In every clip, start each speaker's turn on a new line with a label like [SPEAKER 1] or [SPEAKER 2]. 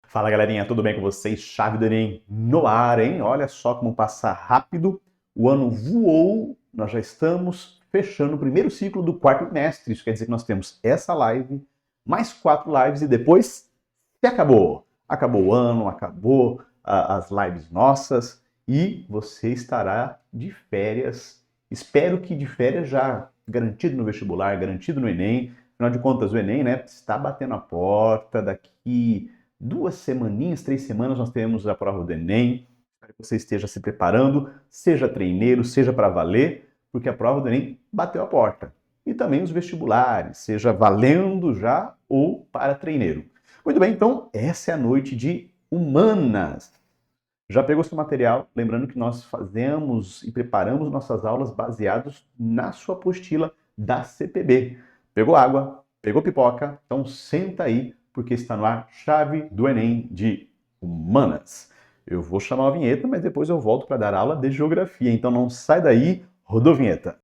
[SPEAKER 1] Fala galerinha, tudo bem com vocês? Chave do Enem no ar, hein? Olha só como passa rápido, o ano voou, nós já estamos fechando o primeiro ciclo do quarto trimestre. Isso quer dizer que nós temos essa live, mais 4 lives e depois se acabou. Acabou o ano, acabou as lives nossas e você estará de férias. Espero que de férias já garantido no vestibular, garantido no Enem. Afinal de contas, o Enem, né, está batendo a porta daqui 2 semaninhas, 3 semanas, nós teremos a prova do Enem. Espero que você esteja se preparando, seja treineiro, seja para valer, porque a prova do Enem bateu a porta. E também os vestibulares, seja valendo já ou para treineiro. Muito bem, então essa é a noite de humanas. Já pegou seu material? Lembrando que nós fazemos e preparamos nossas aulas baseados na sua apostila da CPB. Pegou água? Pegou pipoca? Então senta aí, porque está no ar Chave do Enem de Humanas. Eu vou chamar a vinheta, mas depois eu volto para dar aula de Geografia. Então não sai daí, rodou a vinheta.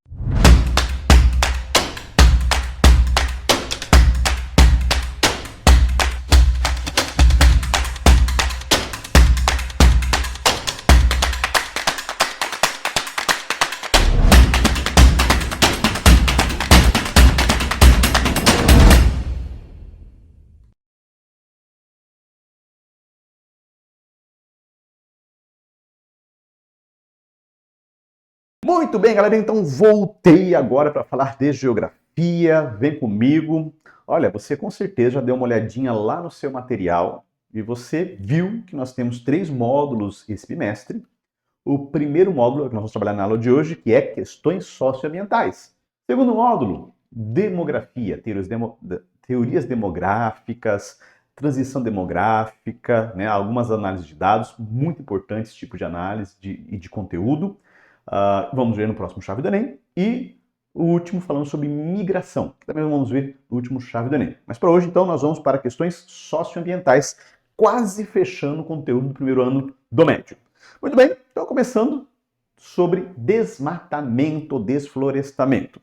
[SPEAKER 1] Muito bem, galera, então voltei agora para falar de geografia. Vem comigo. Olha, você com certeza já deu uma olhadinha lá no seu material e você viu que nós temos 3 módulos esse bimestre. O primeiro módulo que nós vamos trabalhar na aula de hoje, que é questões socioambientais. Segundo módulo, demografia, teorias demográficas, transição demográfica, né, algumas análises de dados, muito importantes esse tipo de análise e de conteúdo. Vamos ver no próximo Chave do Enem. E o último falando sobre migração, que também vamos ver no último Chave do Enem. Mas para hoje, então, nós vamos para questões socioambientais, quase fechando o conteúdo do primeiro ano do médio. Muito bem, então começando sobre desmatamento, desflorestamento.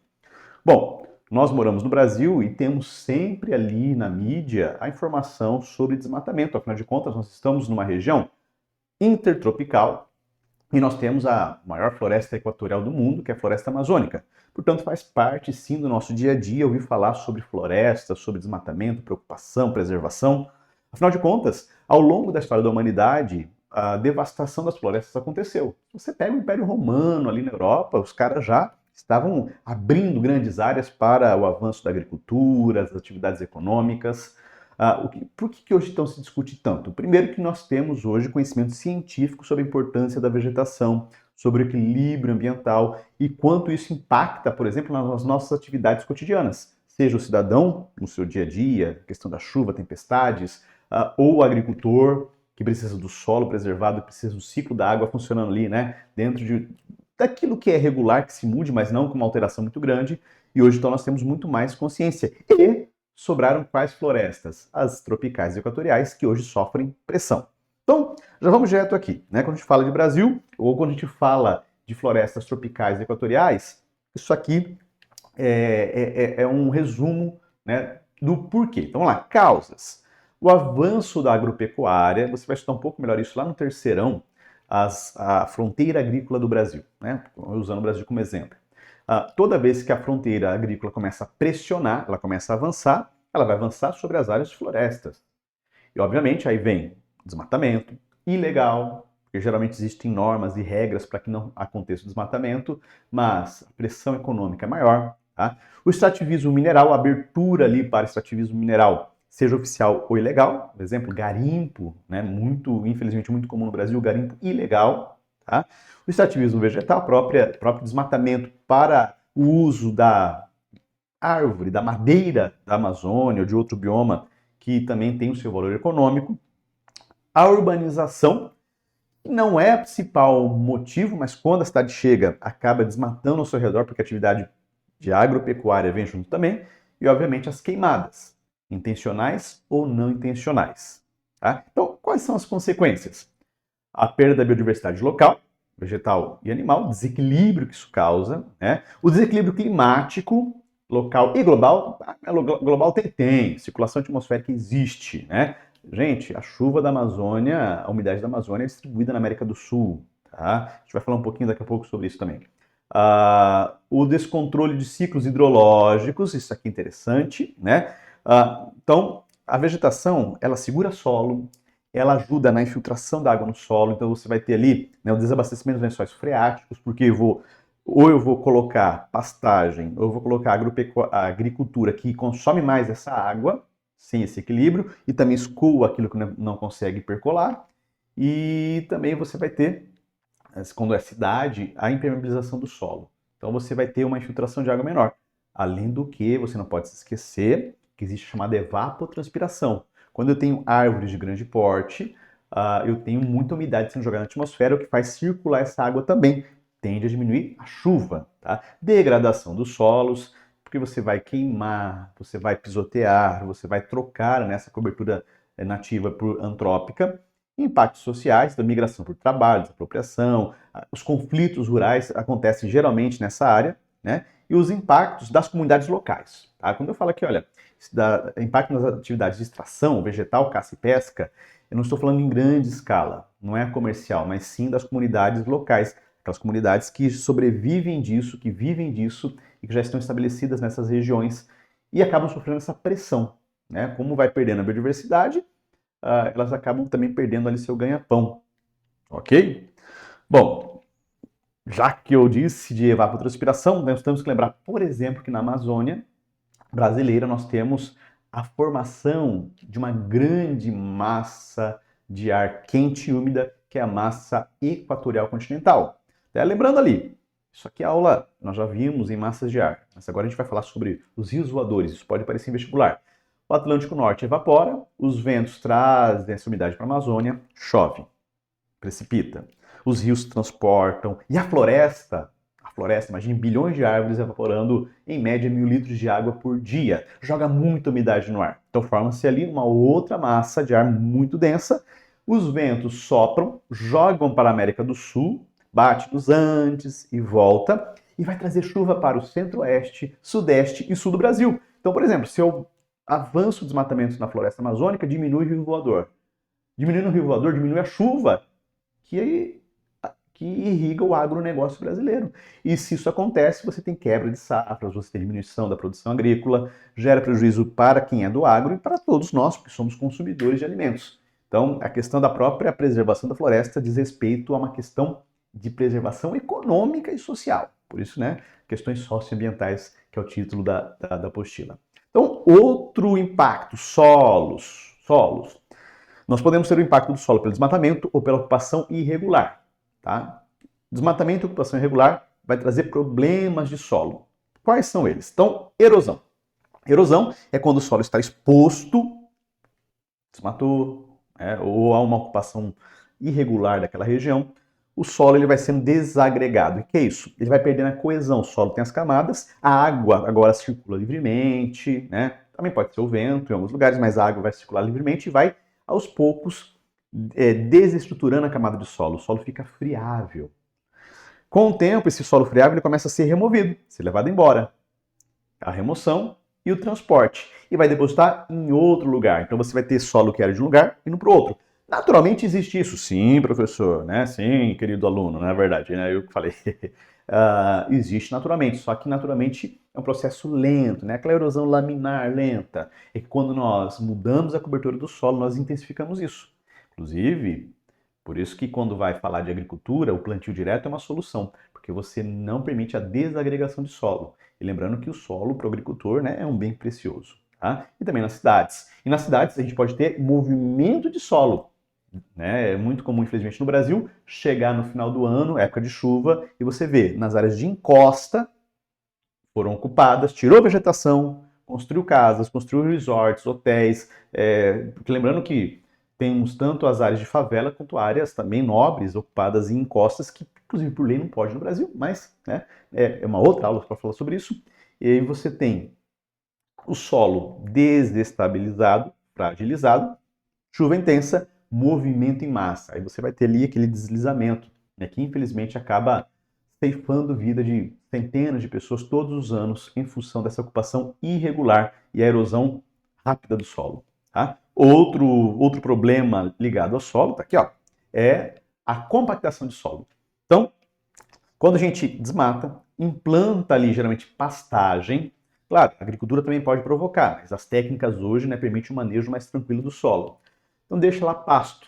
[SPEAKER 1] Bom, nós moramos no Brasil e temos sempre ali na mídia a informação sobre desmatamento. Afinal de contas, nós estamos numa região intertropical, e nós temos a maior floresta equatorial do mundo, que é a floresta amazônica. Portanto, faz parte, sim, do nosso dia a dia ouvir falar sobre floresta, sobre desmatamento, preocupação, preservação. Afinal de contas, ao longo da história da humanidade, a devastação das florestas aconteceu. Você pega o Império Romano ali na Europa, os caras já estavam abrindo grandes áreas para o avanço da agricultura, das atividades econômicas. Por que hoje então se discute tanto? Primeiro que nós temos hoje conhecimento científico sobre a importância da vegetação, sobre o equilíbrio ambiental e quanto isso impacta, por exemplo, nas nossas atividades cotidianas. Seja o cidadão no seu dia a dia, questão da chuva, tempestades, ou o agricultor que precisa do solo preservado, precisa do ciclo da água funcionando ali, né, dentro daquilo que é regular, que se mude, mas não com uma alteração muito grande. E hoje então nós temos muito mais consciência. E sobraram quais florestas? As tropicais e equatoriais, que hoje sofrem pressão. Então, já vamos direto aqui, né? Quando a gente fala de Brasil, ou quando a gente fala de florestas tropicais e equatoriais, isso aqui é um resumo, né, do porquê. Então, vamos lá, causas. O avanço da agropecuária, você vai estudar um pouco melhor isso lá no terceirão, a fronteira agrícola do Brasil, né? Usando o Brasil como exemplo. Toda vez que a fronteira agrícola começa a pressionar, ela começa a avançar, ela vai avançar sobre as áreas de florestas. E, obviamente, aí vem desmatamento ilegal, porque geralmente existem normas e regras para que não aconteça o desmatamento, mas a pressão econômica é maior. Tá? O extrativismo mineral, a abertura ali para extrativismo mineral, seja oficial ou ilegal, por exemplo, garimpo, né, infelizmente muito comum no Brasil, garimpo ilegal. Tá? O extrativismo vegetal, próprio desmatamento para o uso da árvore, da madeira da Amazônia ou de outro bioma que também tem o seu valor econômico. A urbanização não é o principal motivo, mas quando a cidade chega, acaba desmatando ao seu redor, porque a atividade de agropecuária vem junto também. E, obviamente, as queimadas, intencionais ou não intencionais. Tá? Então, quais são as consequências? A perda da biodiversidade local, vegetal e animal, desequilíbrio que isso causa, né? O desequilíbrio climático, local e global. Global tem, circulação atmosférica existe, né? Gente, a chuva da Amazônia, a umidade da Amazônia é distribuída na América do Sul, tá? A gente vai falar um pouquinho daqui a pouco sobre isso também. O descontrole de ciclos hidrológicos, isso aqui é interessante, né? Então, a vegetação, ela segura solo, ela ajuda na infiltração da água no solo, então você vai ter ali, né, o desabastecimento dos lençóis freáticos, porque ou eu vou colocar pastagem, ou eu vou colocar agricultura que consome mais essa água, sem esse equilíbrio, e também escoa aquilo que não consegue percolar, e também você vai ter, quando é cidade, a impermeabilização do solo. Então você vai ter uma infiltração de água menor. Além do que, você não pode se esquecer que existe a chamada evapotranspiração. Quando eu tenho árvores de grande porte, eu tenho muita umidade sendo jogada na atmosfera, o que faz circular essa água também. Tende a diminuir a chuva, tá? Degradação dos solos, porque você vai queimar, você vai pisotear, você vai trocar nessa cobertura nativa por antrópica. Impactos sociais, da migração por trabalho, desapropriação, os conflitos rurais acontecem geralmente nessa área, né? E os impactos das comunidades locais. Tá? Quando eu falo aqui, olha, impacto nas atividades de extração, vegetal, caça e pesca, eu não estou falando em grande escala, não é comercial, mas sim das comunidades locais, aquelas comunidades que sobrevivem disso, que vivem disso e que já estão estabelecidas nessas regiões e acabam sofrendo essa pressão, né? Como vai perdendo a biodiversidade, elas acabam também perdendo ali seu ganha-pão, ok? Bom, já que eu disse de evapotranspiração, nós temos que lembrar, por exemplo, que na Amazônia brasileira nós temos a formação de uma grande massa de ar quente e úmida, que é a massa equatorial continental. Lembrando ali, isso aqui é aula, nós já vimos em massas de ar, mas agora a gente vai falar sobre os rios voadores, isso pode parecer em vestibular. O Atlântico Norte evapora, os ventos trazem essa umidade para a Amazônia, chove, precipita. Os rios transportam. E a floresta, imagine bilhões de árvores evaporando em média 1.000 litros de água por dia. Joga muita umidade no ar. Então forma-se ali uma outra massa de ar muito densa. Os ventos sopram, jogam para a América do Sul, bate nos Andes e volta. E vai trazer chuva para o centro-oeste, sudeste e sul do Brasil. Então, por exemplo, se eu avanço o desmatamento na floresta amazônica, diminui o rio voador. Diminuindo o rio voador, diminui a chuva que irriga o agronegócio brasileiro. E se isso acontece, você tem quebra de safras, você tem diminuição da produção agrícola, gera prejuízo para quem é do agro e para todos nós, porque somos consumidores de alimentos. Então, a questão da própria preservação da floresta diz respeito a uma questão de preservação econômica e social. Por isso, né, questões socioambientais, que é o título da apostila. Então, outro impacto, solos. Nós podemos ter o impacto do solo pelo desmatamento ou pela ocupação irregular. Tá? Desmatamento e ocupação irregular vai trazer problemas de solo. Quais são eles? Então, erosão. Erosão é quando o solo está exposto, desmatou, ou há uma ocupação irregular daquela região, o solo ele vai sendo desagregado. E o que é isso? Ele vai perdendo a coesão. O solo tem as camadas, a água agora circula livremente, né? Também pode ser o vento em alguns lugares, mas a água vai circular livremente e vai, aos poucos, desestruturando a camada do solo. O solo fica friável. Com o tempo, esse solo friável ele começa a ser removido, ser levado embora. A remoção e o transporte. E vai depositar em outro lugar. Então você vai ter solo que era de um lugar indo para o outro. Naturalmente existe isso. Sim, professor, né? Sim, querido aluno, não é verdade, né? Eu que falei. Existe naturalmente, só que naturalmente é um processo lento, né? Aquela erosão laminar lenta. É que quando nós mudamos a cobertura do solo, nós intensificamos isso. Inclusive, por isso que quando vai falar de agricultura, o plantio direto é uma solução, porque você não permite a desagregação de solo. E lembrando que o solo para o agricultor, né, é um bem precioso. Tá? E também nas cidades. E nas cidades a gente pode ter movimento de solo. Né? É muito comum, infelizmente, no Brasil, chegar no final do ano, época de chuva, e você vê nas áreas de encosta foram ocupadas, tirou vegetação, construiu casas, construiu resorts, hotéis. Porque lembrando que temos tanto as áreas de favela quanto áreas também nobres ocupadas em encostas que, inclusive, por lei não pode no Brasil, mas né, é uma outra aula para falar sobre isso. E aí você tem o solo desestabilizado, fragilizado, chuva intensa, movimento em massa. Aí você vai ter ali aquele deslizamento, né, que infelizmente acaba ceifando vida de centenas de pessoas todos os anos em função dessa ocupação irregular e a erosão rápida do solo. Tá? Outro problema ligado ao solo, tá aqui, ó, é a compactação de solo. Então, quando a gente desmata, implanta ali geralmente pastagem. Claro, a agricultura também pode provocar, mas as técnicas hoje, né, permitem um manejo mais tranquilo do solo. Então deixa lá pasto.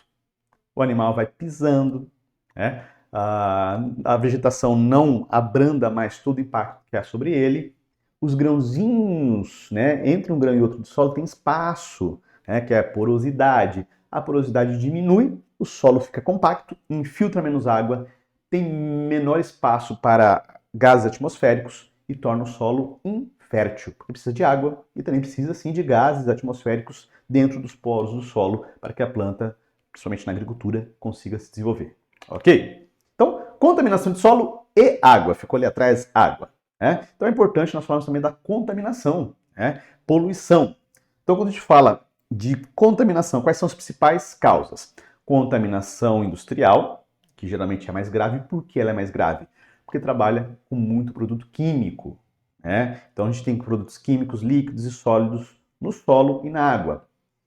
[SPEAKER 1] O animal vai pisando, né? A vegetação não abranda mais todo o impacto que há sobre ele. Os grãozinhos, né, entre um grão e outro do solo tem espaço, né, que é a porosidade. A porosidade diminui, o solo fica compacto, infiltra menos água, tem menor espaço para gases atmosféricos e torna o solo infértil, porque precisa de água e também precisa sim de gases atmosféricos dentro dos poros do solo para que a planta, principalmente na agricultura, consiga se desenvolver. Ok? Então, contaminação de solo e água. Ficou ali atrás água. Né? Então é importante nós falarmos também da contaminação, né? Poluição. Então, quando a gente fala de contaminação, quais são as principais causas? Contaminação industrial, que geralmente é mais grave. Por que ela é mais grave? Porque trabalha com muito produto químico. Né? Então a gente tem produtos químicos líquidos e sólidos no solo e na água.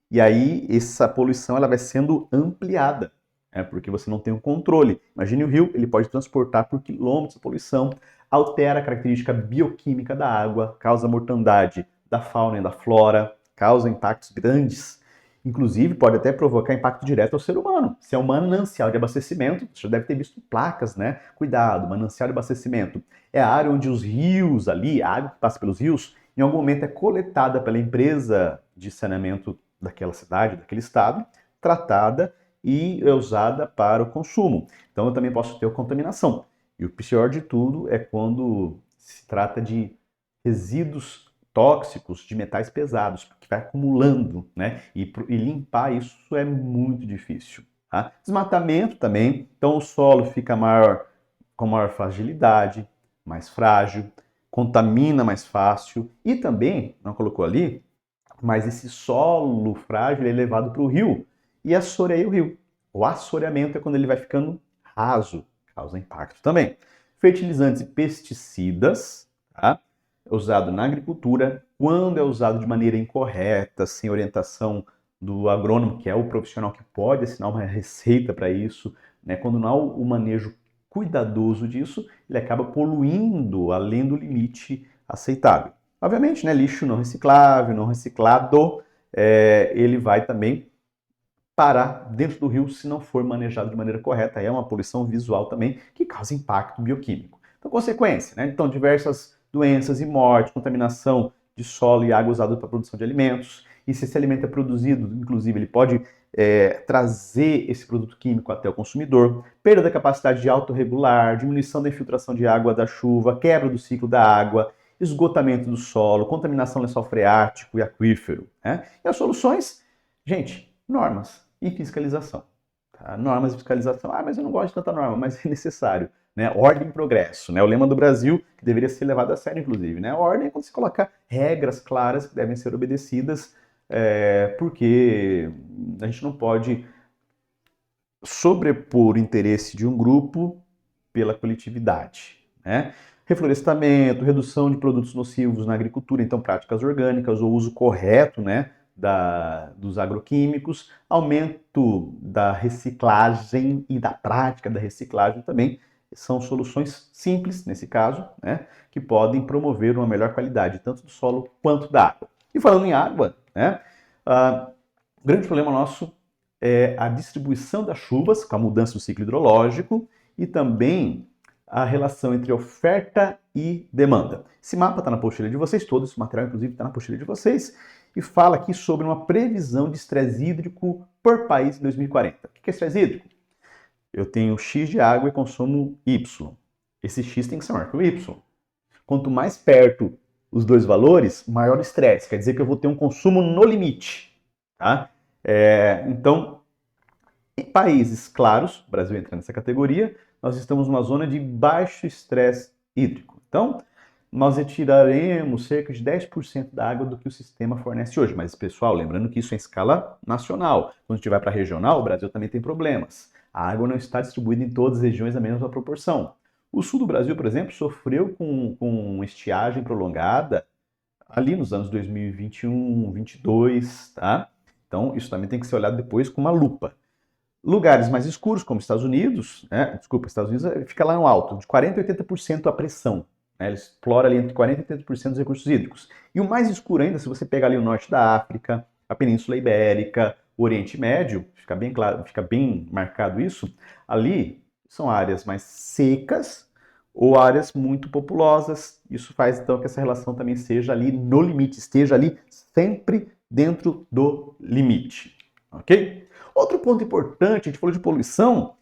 [SPEAKER 1] E aí essa poluição ela vai sendo ampliada, né? Porque você não tem o controle. Imagine o rio, ele pode transportar por quilômetros a poluição, altera a característica bioquímica da água, causa mortandade da fauna e da flora, causa impactos grandes. Inclusive, pode até provocar impacto direto ao ser humano. Se é um manancial de abastecimento, você já deve ter visto placas, né? Cuidado, manancial de abastecimento. É a área onde os rios ali, a água que passa pelos rios, em algum momento é coletada pela empresa de saneamento daquela cidade, daquele estado, tratada e é usada para o consumo. Então eu também posso ter contaminação. E o pior de tudo é quando se trata de resíduos tóxicos de metais pesados, que vai acumulando, né? E limpar isso é muito difícil. Tá? Desmatamento também, então o solo fica maior, com maior fragilidade, mais frágil, contamina mais fácil e também, não colocou ali, mas esse solo frágil é levado para o rio e assoreia o rio. O assoreamento é quando ele vai ficando raso, causa impacto também. Fertilizantes e pesticidas, tá? Usado na agricultura, quando é usado de maneira incorreta, sem orientação do agrônomo, que é o profissional que pode assinar uma receita para isso, né? Quando não há o manejo cuidadoso disso, ele acaba poluindo além do limite aceitável. Obviamente, né, lixo não reciclável, não reciclado, ele vai também parar dentro do rio se não for manejado de maneira correta. Aí é uma poluição visual também que causa impacto bioquímico. Então, consequência, né? Então, diversas doenças e morte, contaminação de solo e água usada para a produção de alimentos. E se esse alimento é produzido, inclusive, ele pode trazer esse produto químico até o consumidor. Perda da capacidade de autorregular, diminuição da infiltração de água da chuva, quebra do ciclo da água, esgotamento do solo, contaminação lençol freático e aquífero. Né? E as soluções, gente, normas e fiscalização. Tá? Normas e fiscalização. Ah, mas eu não gosto de tanta norma, mas é necessário. Né? Ordem e progresso. Né? O lema do Brasil, que deveria ser levado a sério, inclusive. Né? A ordem é quando se coloca regras claras que devem ser obedecidas, porque a gente não pode sobrepor o interesse de um grupo pela coletividade. Né? Reflorestamento, redução de produtos nocivos na agricultura, então práticas orgânicas, o uso correto, né, dos agroquímicos, aumento da reciclagem e da prática da reciclagem também são soluções simples, nesse caso, né, que podem promover uma melhor qualidade, tanto do solo quanto da água. E falando em água, né, o grande problema nosso é a distribuição das chuvas, com a mudança do ciclo hidrológico, e também a relação entre oferta e demanda. Esse mapa está na apostila de vocês todos, esse material inclusive está na apostila de vocês, e fala aqui sobre uma previsão de estresse hídrico por país em 2040. O que é estresse hídrico? Eu tenho X de água e consumo Y. Esse X tem que ser maior que o Y. Quanto mais perto os dois valores, maior o estresse. Quer dizer que eu vou ter um consumo no limite. Tá? Então, em países claros, o Brasil entra nessa categoria, nós estamos numa zona de baixo estresse hídrico. Então, nós retiraremos cerca de 10% da água do que o sistema fornece hoje. Mas, pessoal, lembrando que isso é em escala nacional. Quando a gente vai para a regional, o Brasil também tem problemas. A água não está distribuída em todas as regiões na mesma proporção. O sul do Brasil, por exemplo, sofreu com estiagem prolongada ali nos anos 2021, 2022, tá? Então, isso também tem que ser olhado depois com uma lupa. Lugares mais escuros, como Estados Unidos, né? Desculpa, Estados Unidos fica lá no alto, de 40% a 80% a pressão. Né? Ele explora ali entre 40% e 80% dos recursos hídricos. E o mais escuro ainda, se você pegar ali o norte da África, a Península Ibérica, o Oriente Médio, fica bem claro, fica bem marcado isso, ali são áreas mais secas ou áreas muito populosas. Isso faz então que essa relação também seja ali no limite, esteja ali sempre dentro do limite, ok? Outro ponto importante, a gente falou de poluição,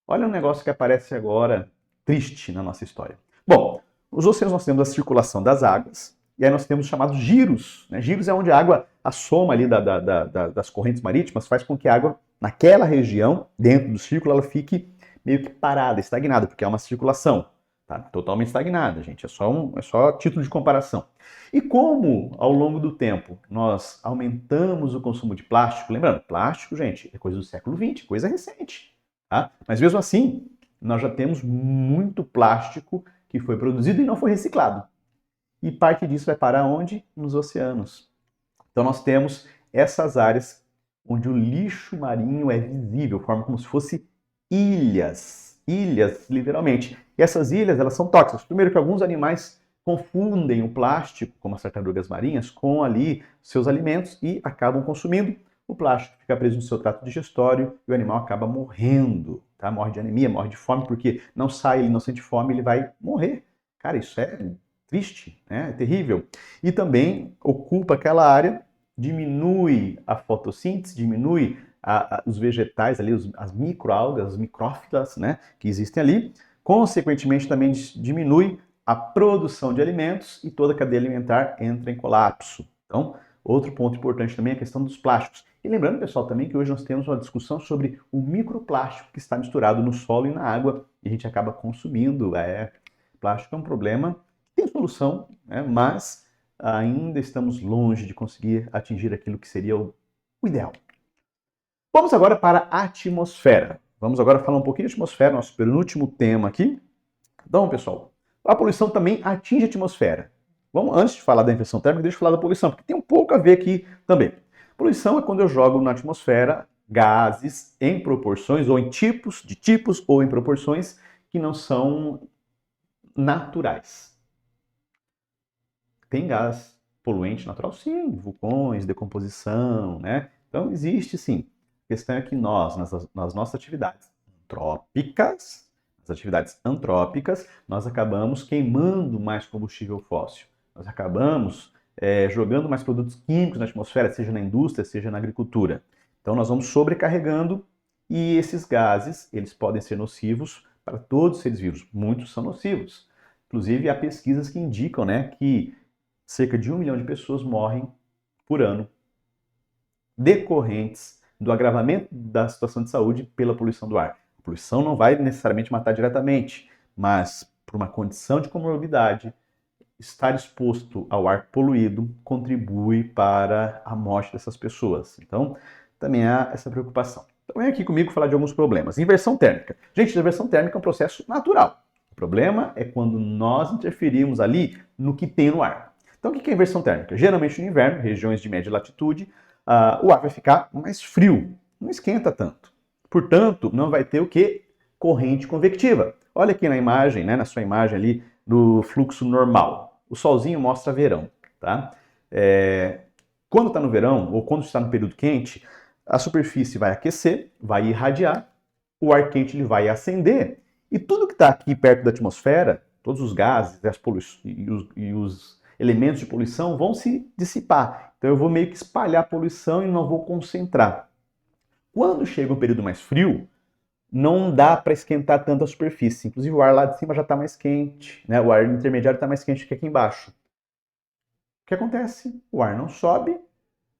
[SPEAKER 1] olha um negócio que aparece agora triste na nossa história. Bom, os oceanos nós temos a circulação das águas, e aí nós temos os chamados giros. Né? Giros é onde a água, a soma ali das correntes marítimas, faz com que a água, naquela região, dentro do círculo, ela fique meio que parada, estagnada, porque é uma circulação. Tá? Totalmente estagnada, gente. É só título de comparação. E como, ao longo do tempo, nós aumentamos o consumo de plástico, lembrando, plástico, gente, é coisa do século XX, coisa recente. Tá? Mas mesmo assim, nós já temos muito plástico que foi produzido e não foi reciclado. E parte disso vai para onde? Nos oceanos. Então nós temos essas áreas onde o lixo marinho é visível, forma como se fosse ilhas, literalmente. E essas ilhas, elas são tóxicas. Primeiro que alguns animais confundem o plástico, como as tartarugas marinhas, com ali seus alimentos e acabam consumindo. O plástico fica preso no seu trato digestório e o animal acaba morrendo, tá? Morre de anemia, morre de fome, porque não sai, ele não sente fome, ele vai morrer. Cara, isso é triste, né? É terrível. E também ocupa aquela área, diminui a fotossíntese, diminui os vegetais ali, as microalgas, as micrófilas, né, que existem ali. Consequentemente, também diminui a produção de alimentos e toda a cadeia alimentar entra em colapso. Então, outro ponto importante também é a questão dos plásticos. E lembrando, pessoal, também que hoje nós temos uma discussão sobre o microplástico que está misturado no solo e na água e a gente acaba consumindo. Plástico é um problema, tem solução, né, mas ainda estamos longe de conseguir atingir aquilo que seria o ideal. Vamos agora para a atmosfera. Vamos agora falar um pouquinho de atmosfera, nosso penúltimo tema aqui. Então, pessoal, a poluição também atinge a atmosfera. Vamos, antes de falar da inversão térmica, deixa eu falar da poluição, porque tem um pouco a ver aqui também. Poluição é quando eu jogo na atmosfera gases em proporções, ou em tipos, ou em proporções que não são naturais. Tem gás poluente natural? Sim, vulcões, decomposição, né? Então existe sim. A questão é que nós, nas nossas atividades antrópicas, nós acabamos queimando mais combustível fóssil. Nós acabamos jogando mais produtos químicos na atmosfera, seja na indústria, seja na agricultura. Então nós vamos sobrecarregando e esses gases, eles podem ser nocivos para todos os seres vivos. Muitos são nocivos. Inclusive, há pesquisas que indicam, né, que cerca de 1 milhão de pessoas morrem por ano decorrentes do agravamento da situação de saúde pela poluição do ar. A poluição não vai necessariamente matar diretamente, mas por uma condição de comorbidade, estar exposto ao ar poluído contribui para a morte dessas pessoas. Então, também há essa preocupação. Então, vem aqui comigo falar de alguns problemas. Inversão térmica. Gente, a inversão térmica é um processo natural. O problema é quando nós interferimos ali no que tem no ar. Então, o que é inversão térmica? Geralmente no inverno, regiões de média latitude, o ar vai ficar mais frio, não esquenta tanto. Portanto, não vai ter o que? Corrente convectiva. Olha aqui na imagem, né, na sua imagem ali, do fluxo normal. O solzinho mostra verão, tá? Quando está no verão, ou quando está no período quente, a superfície vai aquecer, vai irradiar, o ar quente ele vai acender, e tudo que está aqui perto da atmosfera, todos os gases e os elementos de poluição vão se dissipar. Então eu vou meio que espalhar a poluição e não vou concentrar. Quando chega um período mais frio, não dá para esquentar tanto a superfície. Inclusive o ar lá de cima já está mais quente, né? O ar intermediário está mais quente que aqui embaixo. O que acontece? O ar não sobe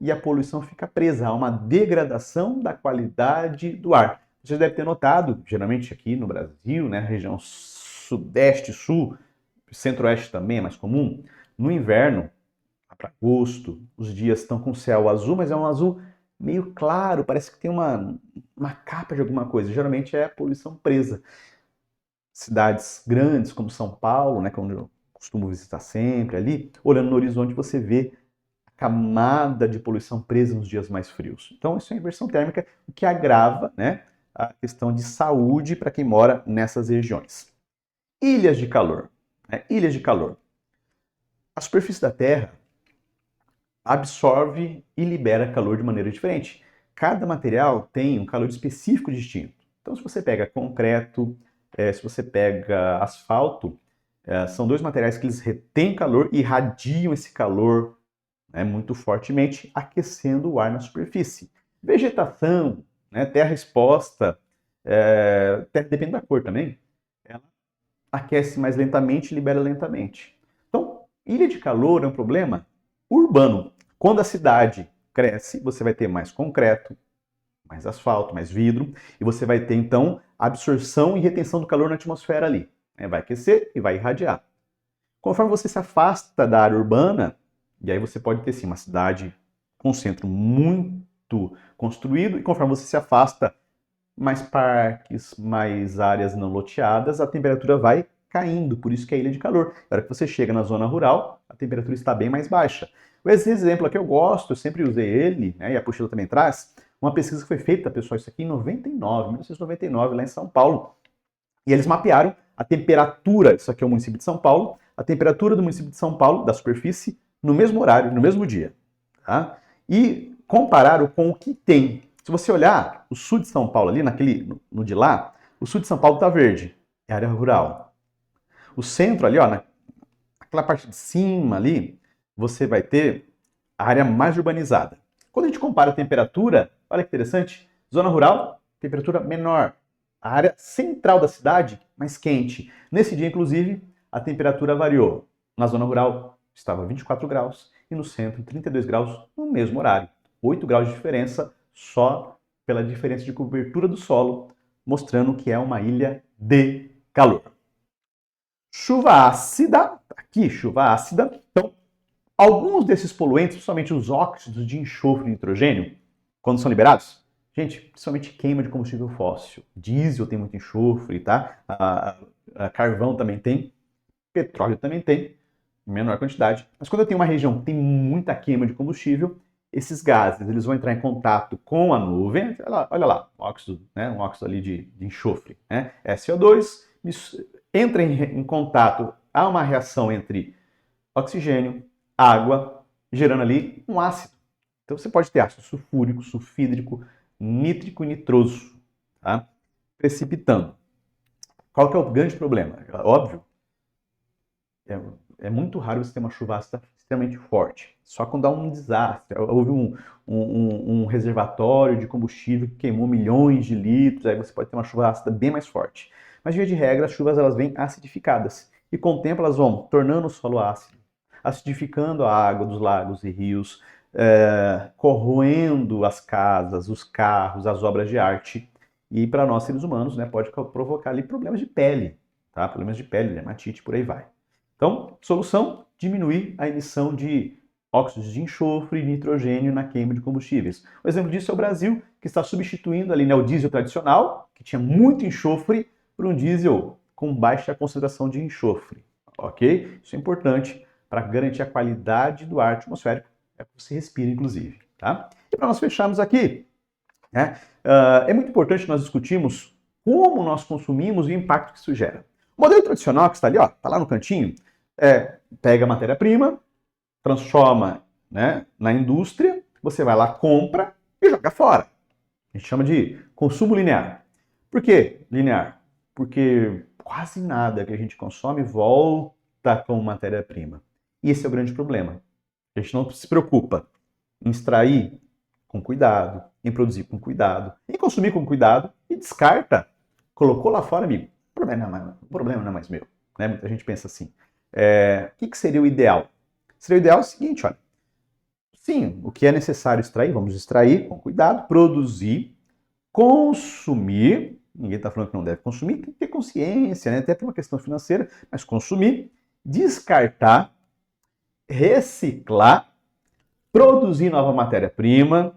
[SPEAKER 1] e a poluição fica presa. Há uma degradação da qualidade do ar. Você deve ter notado, geralmente aqui no Brasil, né, região sudeste, sul, centro-oeste também é mais comum, no inverno, para agosto, os dias estão com céu azul, mas é um azul meio claro, parece que tem uma capa de alguma coisa. Geralmente é a poluição presa. Cidades grandes como São Paulo, né, onde eu costumo visitar sempre ali, olhando no horizonte você vê a camada de poluição presa nos dias mais frios. Então, isso é inversão térmica, o que agrava, né, a questão de saúde para quem mora nessas regiões. Ilhas de calor. Né? Ilhas de calor. A superfície da Terra absorve e libera calor de maneira diferente. Cada material tem um calor específico distinto. Então, se você pega concreto, se você pega asfalto, são dois materiais que eles retêm calor e irradiam esse calor, né, muito fortemente, aquecendo o ar na superfície. Vegetação, né, terra exposta, terra depende da cor também, ela aquece mais lentamente e libera lentamente. Então, ilha de calor é um problema urbano. Quando a cidade cresce, você vai ter mais concreto, mais asfalto, mais vidro, e você vai ter, então, absorção e retenção do calor na atmosfera ali. Vai aquecer e vai irradiar. Conforme você se afasta da área urbana, e aí você pode ter, sim, uma cidade com um centro muito construído, e conforme você se afasta, mais parques, mais áreas não loteadas, a temperatura vai caindo, por isso que é ilha de calor. Na hora que você chega na zona rural, a temperatura está bem mais baixa. Esse exemplo aqui eu gosto, eu sempre usei ele, né, e a apostila também traz, uma pesquisa que foi feita, pessoal, isso aqui em 1999, lá em São Paulo. E eles mapearam a temperatura, isso aqui é o município de São Paulo, a temperatura do município de São Paulo, da superfície, no mesmo horário, no mesmo dia. Tá? E compararam com o que tem. Se você olhar o sul de São Paulo ali, no de lá, o sul de São Paulo está verde, é área rural. O centro ali, ó, naquela parte de cima ali, você vai ter a área mais urbanizada. Quando a gente compara a temperatura, olha que interessante, zona rural, temperatura menor. A área central da cidade, mais quente. Nesse dia, inclusive, a temperatura variou. Na zona rural, estava 24 graus e no centro, 32 graus no mesmo horário. 8 graus de diferença só pela diferença de cobertura do solo, mostrando que é uma ilha de calor. Chuva ácida, aqui, chuva ácida. Então, alguns desses poluentes, principalmente os óxidos de enxofre e nitrogênio, quando são liberados, gente, principalmente queima de combustível fóssil. Diesel tem muito enxofre, tá? Carvão também tem, petróleo também tem, em menor quantidade. Mas quando eu tenho uma região que tem muita queima de combustível, esses gases eles vão entrar em contato com a nuvem. Olha lá, óxido, né? Um óxido ali de enxofre, né? SO2 entra em contato, há uma reação entre oxigênio, água, gerando ali um ácido. Então você pode ter ácido sulfúrico, sulfídrico, nítrico e nitroso, tá? Precipitando. Qual que é o grande problema? Óbvio, é muito raro você ter uma chuva ácida extremamente forte. Só quando há um desastre, houve um reservatório de combustível que queimou milhões de litros, aí você pode ter uma chuva ácida bem mais forte. Mas, via de regra, as chuvas elas vêm acidificadas. E com o tempo elas vão tornando o solo ácido, acidificando a água dos lagos e rios, corroendo as casas, os carros, as obras de arte. E para nós, seres humanos, né, pode provocar ali problemas de pele, tá? Problemas de pele, dermatite, por aí vai. Então, solução, diminuir a emissão de óxidos de enxofre e nitrogênio na queima de combustíveis. O exemplo disso é o Brasil, que está substituindo ali, né, o diesel tradicional, que tinha muito enxofre, por um diesel com baixa concentração de enxofre. Ok? Isso é importante para garantir a qualidade do ar atmosférico, é que você respira, inclusive. Tá? E para nós fecharmos aqui, né, é muito importante nós discutirmos como nós consumimos e o impacto que isso gera. O modelo tradicional que está ali, ó, está lá no cantinho, pega a matéria-prima, transforma, né, na indústria, você vai lá, compra e joga fora. A gente chama de consumo linear. Por que linear? Porque quase nada que a gente consome volta como matéria-prima. E esse é o grande problema. A gente não se preocupa em extrair com cuidado, em produzir com cuidado, em consumir com cuidado e descarta. Colocou lá fora, amigo, o problema não é mais meu. Né? Muita gente pensa assim. O que seria o ideal? Seria o ideal o seguinte, olha. Sim, o que é necessário extrair, vamos extrair com cuidado, produzir, consumir. Ninguém está falando que não deve consumir, tem que ter consciência, né? Até por uma questão financeira, mas consumir, descartar, reciclar, produzir nova matéria-prima,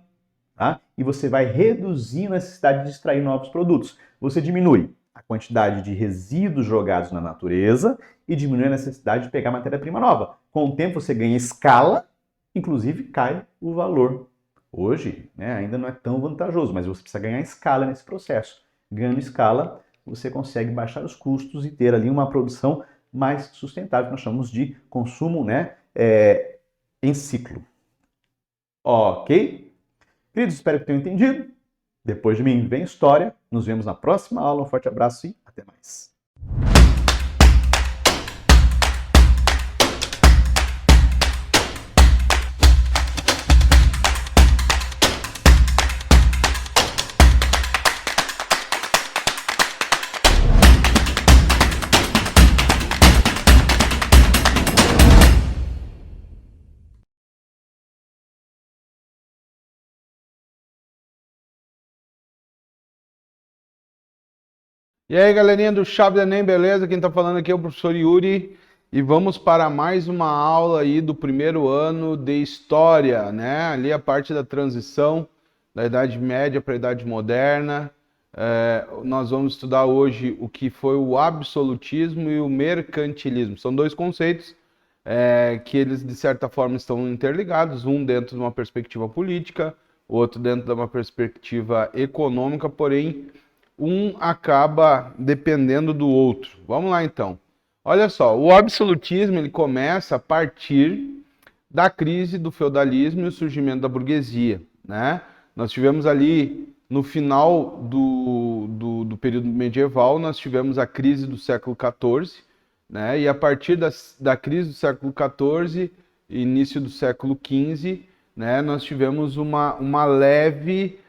[SPEAKER 1] tá? E você vai reduzir a necessidade de extrair novos produtos. Você diminui a quantidade de resíduos jogados na natureza e diminui a necessidade de pegar matéria-prima nova. Com o tempo você ganha escala inclusive cai o valor. Hoje, né, ainda não é tão vantajoso, mas você precisa ganhar escala nesse processo. Ganhando escala, você consegue baixar os custos e ter ali uma produção mais sustentável, que nós chamamos de consumo, né, em ciclo. Ok? Queridos, espero que tenham entendido. Depois de mim vem história. Nos vemos na próxima aula. Um forte abraço e até mais.
[SPEAKER 2] E aí, galerinha do Chave do Enem, beleza? Quem tá falando aqui é o professor Yuri e vamos para mais uma aula aí do primeiro ano de História, né? Ali a parte da transição da Idade Média para a Idade Moderna. Nós vamos estudar hoje o que foi o absolutismo e o mercantilismo. São dois conceitos que eles, de certa forma, estão interligados, um dentro de uma perspectiva política, o outro dentro de uma perspectiva econômica, porém um acaba dependendo do outro. Vamos lá então. Olha só, o absolutismo ele começa a partir da crise do feudalismo e o surgimento da burguesia, né? Nós tivemos ali no final do período medieval, nós tivemos a crise do século XIV, né? E a partir da crise do século XIV, início do século XV, né? Nós tivemos uma leve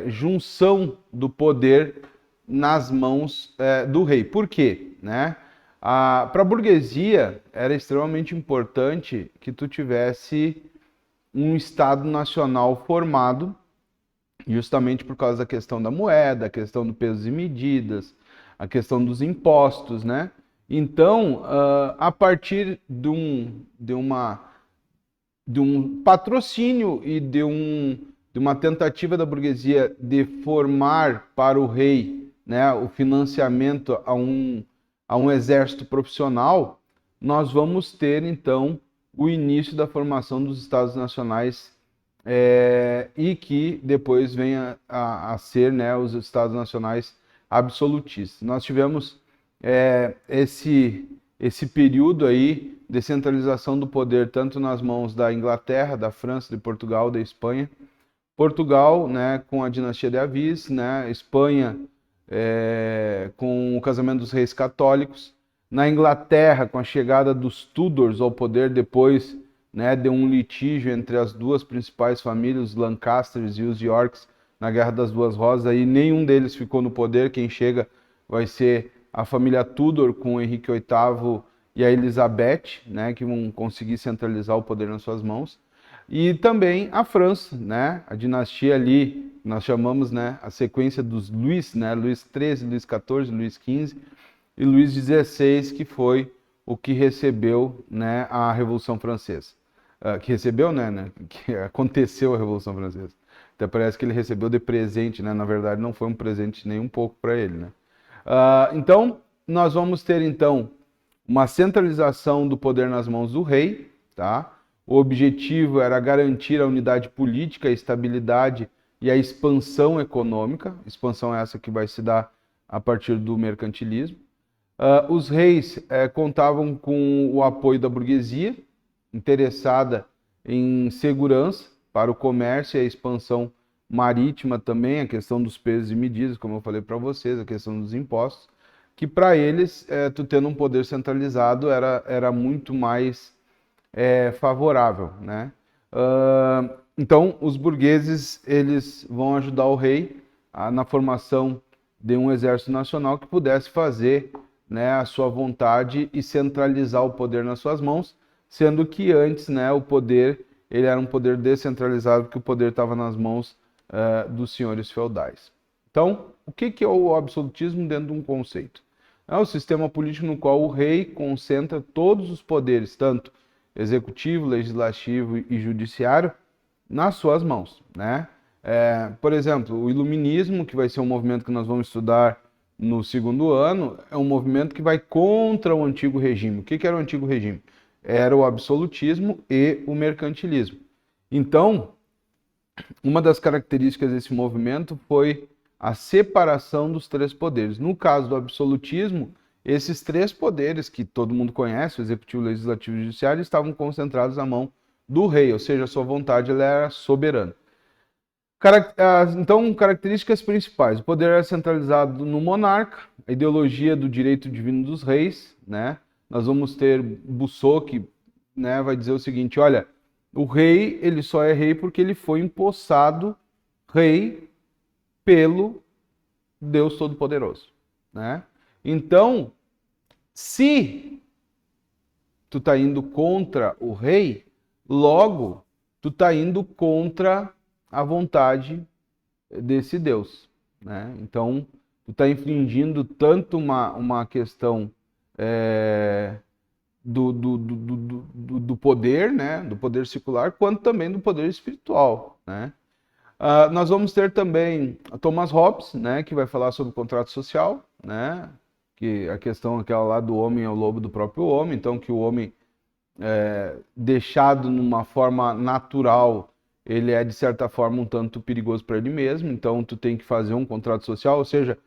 [SPEAKER 2] junção do poder nas mãos do rei. Por quê? Né? Para a burguesia era extremamente importante que tu tivesse um Estado nacional formado, justamente por causa da questão da moeda, a questão do peso e medidas, a questão dos impostos, né? Então, a partir de um patrocínio e de uma tentativa da burguesia de formar para o rei, né, o financiamento a um exército profissional, nós vamos ter, então, o início da formação dos Estados Nacionais e que depois venha a ser, né, os Estados Nacionais absolutistas. Nós tivemos esse período aí de centralização do poder tanto nas mãos da Inglaterra, da França, de Portugal, da Espanha. Portugal, né, com a dinastia de Avis, né, Espanha com o casamento dos reis católicos, na Inglaterra com a chegada dos Tudors ao poder depois, né, de um litígio entre as duas principais famílias, os Lancasters e os Yorks, na Guerra das Duas Rosas, aí nenhum deles ficou no poder, quem chega vai ser a família Tudor com o Henrique VIII e a Elizabeth, né, que vão conseguir centralizar o poder nas suas mãos. E também a França, né, a dinastia ali, nós chamamos, né, a sequência dos Luís, né, Luís XIII, Luís XIV, Luís XV e Luís XVI, que foi o que recebeu, né, a Revolução Francesa. Que recebeu, né, que aconteceu a Revolução Francesa. Até parece que ele recebeu de presente, né, na verdade não foi um presente nem um pouco para ele, né. Então, nós vamos ter, então, uma centralização do poder nas mãos do rei, tá? O objetivo era garantir a unidade política, a estabilidade e a expansão econômica. Expansão essa que vai se dar a partir do mercantilismo. Os reis contavam com o apoio da burguesia, interessada em segurança para o comércio e a expansão marítima também, a questão dos pesos e medidas, como eu falei para vocês, a questão dos impostos, que para eles, tu tendo um poder centralizado, era muito mais favorável, né? Então, os burgueses eles vão ajudar o rei na formação de um exército nacional que pudesse fazer, né, a sua vontade e centralizar o poder nas suas mãos, sendo que antes, né, o poder ele era um poder descentralizado, porque o poder estava nas mãos dos senhores feudais. Então, o que é o absolutismo dentro de um conceito? É o sistema político no qual o rei concentra todos os poderes, tanto executivo, legislativo e judiciário, nas suas mãos, né? Por exemplo, o iluminismo, que vai ser um movimento que nós vamos estudar no segundo ano, é um movimento que vai contra o antigo regime. O que era o antigo regime? era o absolutismo e o mercantilismo. Então, uma das características desse movimento foi a separação dos três poderes. No caso do absolutismo, esses três poderes que todo mundo conhece, o executivo, o legislativo e o judiciário, estavam concentrados na mão do rei, ou seja, a sua vontade ela era soberana. Então, características principais. O poder era centralizado no monarca, a ideologia do direito divino dos reis, né? Nós vamos ter Bossuet, que, né, vai dizer o seguinte, olha, o rei, ele só é rei porque ele foi empossado rei pelo Deus Todo-Poderoso, né? Então, se tu tá indo contra o rei, logo tu tá indo contra a vontade desse Deus, né? Então, tu está infringindo tanto uma questão do poder, né? Do poder secular, quanto também do poder espiritual, né? Nós vamos ter também Thomas Hobbes, né? Que vai falar sobre o contrato social, né? Que a questão aquela lá do homem é o lobo do próprio homem, então que o homem deixado numa forma natural, ele é de certa forma um tanto perigoso para ele mesmo, então tu tem que fazer um contrato social, ou seja,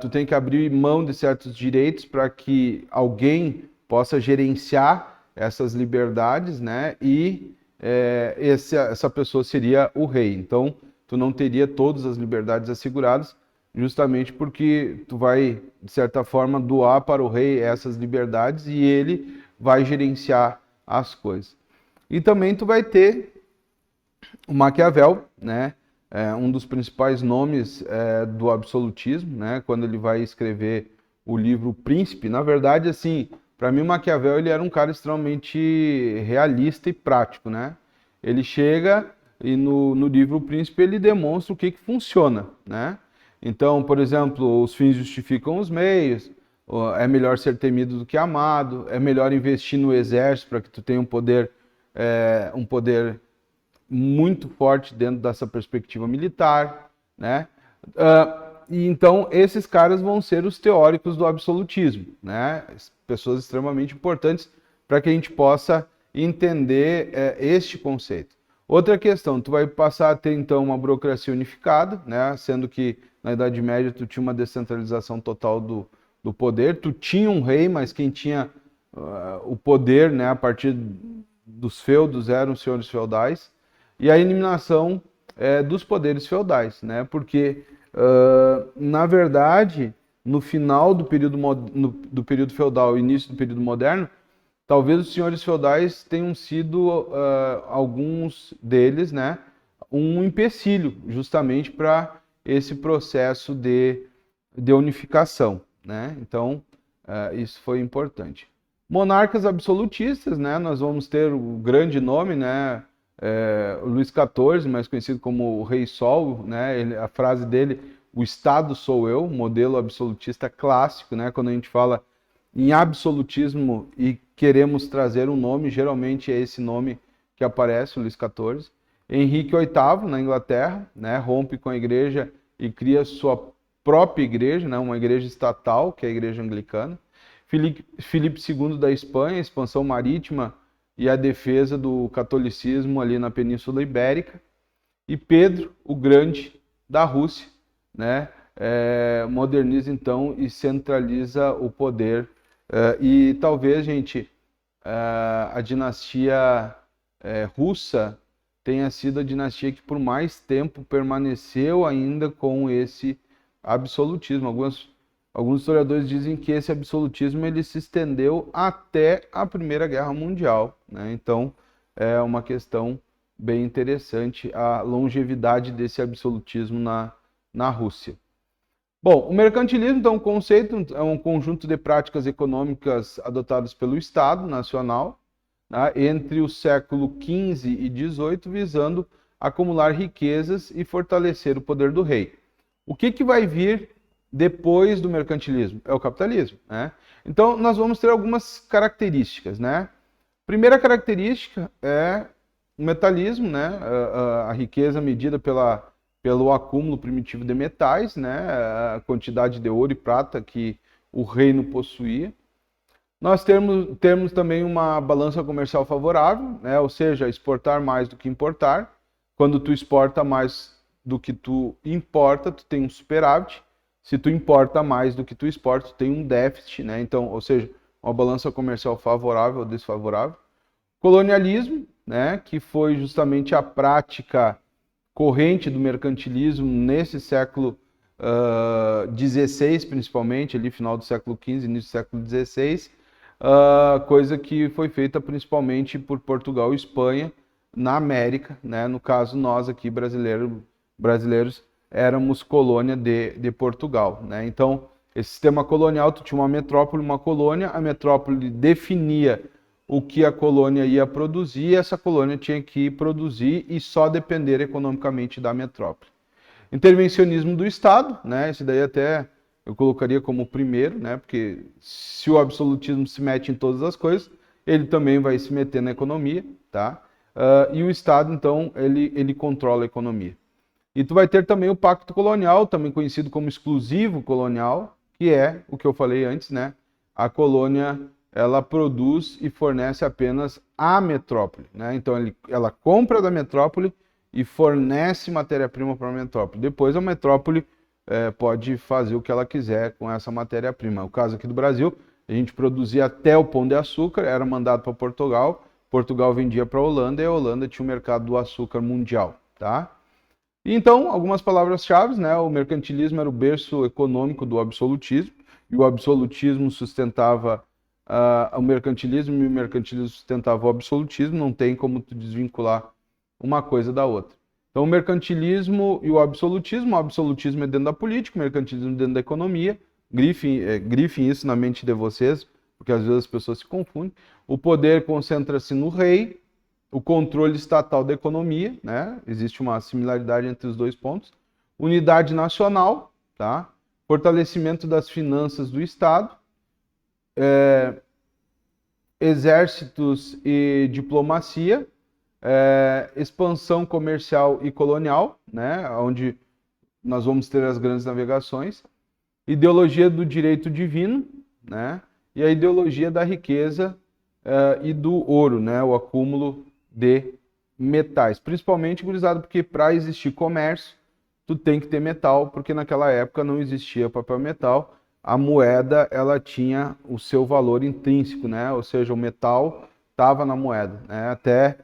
[SPEAKER 2] tu tem que abrir mão de certos direitos para que alguém possa gerenciar essas liberdades, né? E essa pessoa seria o rei. Então, tu não teria todas as liberdades asseguradas, justamente porque tu vai, de certa forma, doar para o rei essas liberdades e ele vai gerenciar as coisas. E também tu vai ter o Maquiavel, né? Um dos principais nomes do absolutismo, né? Quando ele vai escrever o livro Príncipe. Na verdade, assim, para mim o Maquiavel ele era um cara extremamente realista e prático, né? Ele chega e no livro Príncipe ele demonstra o que funciona, né? Então, por exemplo, os fins justificam os meios, é melhor ser temido do que amado, é melhor investir no exército para que tu tenha um poder muito forte dentro dessa perspectiva militar, né? E então esses caras vão ser os teóricos do absolutismo, né? Pessoas extremamente importantes para que a gente possa entender este conceito. Outra questão, tu vai passar a ter então uma burocracia unificada, né? Sendo que na Idade Média tu tinha uma descentralização total do poder, tu tinha um rei, mas quem tinha o poder, né, a partir dos feudos eram os senhores feudais, e a eliminação dos poderes feudais, né? Porque, na verdade, no final do período feudal e início do período moderno, talvez os senhores feudais tenham sido, alguns deles, né, um empecilho justamente para esse processo de unificação, né? Então, isso foi importante. Monarcas absolutistas, né? Nós vamos ter o grande nome, né? Luís XIV, mais conhecido como o Rei Sol, né? A frase dele, o Estado sou eu, modelo absolutista clássico, né? Quando a gente fala em absolutismo e queremos trazer um nome, geralmente é esse nome que aparece, o Luís XIV. Henrique VIII, na Inglaterra, né? Rompe com a igreja e cria sua própria igreja, né? Uma igreja estatal, que é a igreja anglicana. Filipe II da Espanha, expansão marítima e a defesa do catolicismo ali na Península Ibérica. E Pedro, o Grande, da Rússia, né? Moderniza então e centraliza o poder. E talvez, gente, a dinastia russa tenha sido a dinastia que por mais tempo permaneceu ainda com esse absolutismo. Alguns historiadores dizem que esse absolutismo ele se estendeu até a Primeira Guerra Mundial, né? Então, é uma questão bem interessante a longevidade desse absolutismo na Rússia. Bom, o mercantilismo, então, é um conjunto de práticas econômicas adotadas pelo Estado Nacional, né, entre o século XV e XVIII, visando acumular riquezas e fortalecer o poder do rei. O que vai vir depois do mercantilismo? É o capitalismo, né? Então, nós vamos ter algumas características, né? Primeira característica é o metalismo, né? A riqueza medida pelo acúmulo primitivo de metais, né? A quantidade de ouro e prata que o reino possuía. Nós temos também uma balança comercial favorável, né? Ou seja, exportar mais do que importar. Quando tu exporta mais do que tu importa, tu tem um superávit. Se tu importa mais do que tu exporta, tu tem um déficit, né? Então, ou seja, uma balança comercial favorável ou desfavorável. Colonialismo, né? Que foi justamente a prática corrente do mercantilismo nesse século XVI, principalmente, ali final do século XV, início do século XVI, coisa que foi feita principalmente por Portugal e Espanha na América, né? No caso, nós aqui brasileiros éramos colônia de Portugal, né? Então, esse sistema colonial, tu tinha uma metrópole, uma colônia, a metrópole definia o que a colônia ia produzir, e essa colônia tinha que produzir e só depender economicamente da metrópole. Intervencionismo do Estado, né? Esse daí até eu colocaria como primeiro, né? Porque se o absolutismo se mete em todas as coisas, ele também vai se meter na economia, tá? E o Estado, então, ele controla a economia. E tu vai ter também o Pacto Colonial, também conhecido como exclusivo colonial, que é o que eu falei antes, né? A colônia, ela produz e fornece apenas a metrópole, né? Então, ela compra da metrópole e fornece matéria-prima para a metrópole. Depois, a metrópole pode fazer o que ela quiser com essa matéria-prima. O caso aqui do Brasil, a gente produzia até o pão de açúcar, era mandado para Portugal, Portugal vendia para a Holanda e a Holanda tinha o mercado do açúcar mundial, tá? Então, algumas palavras-chave, né? O mercantilismo era o berço econômico do absolutismo, e o absolutismo sustentava o mercantilismo, e o mercantilismo sustentava o absolutismo, não tem como tu desvincular uma coisa da outra. Então, o mercantilismo e o absolutismo é dentro da política, o mercantilismo dentro da economia, grifem isso na mente de vocês, porque às vezes as pessoas se confundem. O poder concentra-se no rei, o controle estatal da economia, né? Existe uma similaridade entre os dois pontos. Unidade nacional, tá? Fortalecimento das finanças do Estado, exércitos e diplomacia, expansão comercial e colonial, né? Onde nós vamos ter as grandes navegações, ideologia do direito divino, né? E a ideologia da riqueza e do ouro, né? O acúmulo de metais, principalmente, gurizada, porque para existir comércio, tu tem que ter metal, porque naquela época não existia papel metal, a moeda, ela tinha o seu valor intrínseco, né? Ou seja, o metal estava na moeda, né? Até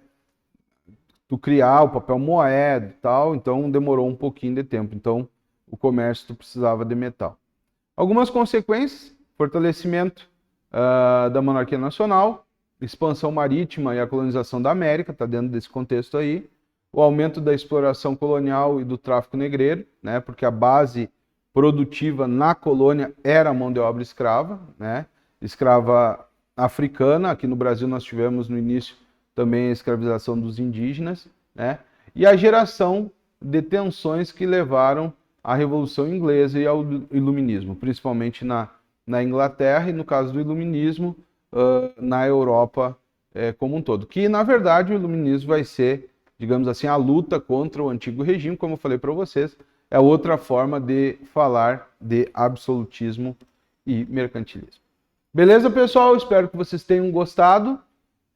[SPEAKER 2] tu criar o papel moeda e tal, então demorou um pouquinho de tempo, então o comércio tu precisava de metal. Algumas consequências: fortalecimento da monarquia nacional, expansão marítima e a colonização da América, está dentro desse contexto aí, o aumento da exploração colonial e do tráfico negreiro, né, porque a base produtiva na colônia era a mão de obra escrava, né, escrava africana. Aqui no Brasil nós tivemos no início também a escravização dos indígenas, né, e a geração de tensões que levaram à Revolução Inglesa e ao Iluminismo, principalmente na Inglaterra e, no caso do Iluminismo, na Europa como um todo. Que, na verdade, o Iluminismo vai ser, digamos assim, a luta contra o antigo regime, como eu falei para vocês, é outra forma de falar de absolutismo e mercantilismo. Beleza, pessoal? Espero que vocês tenham gostado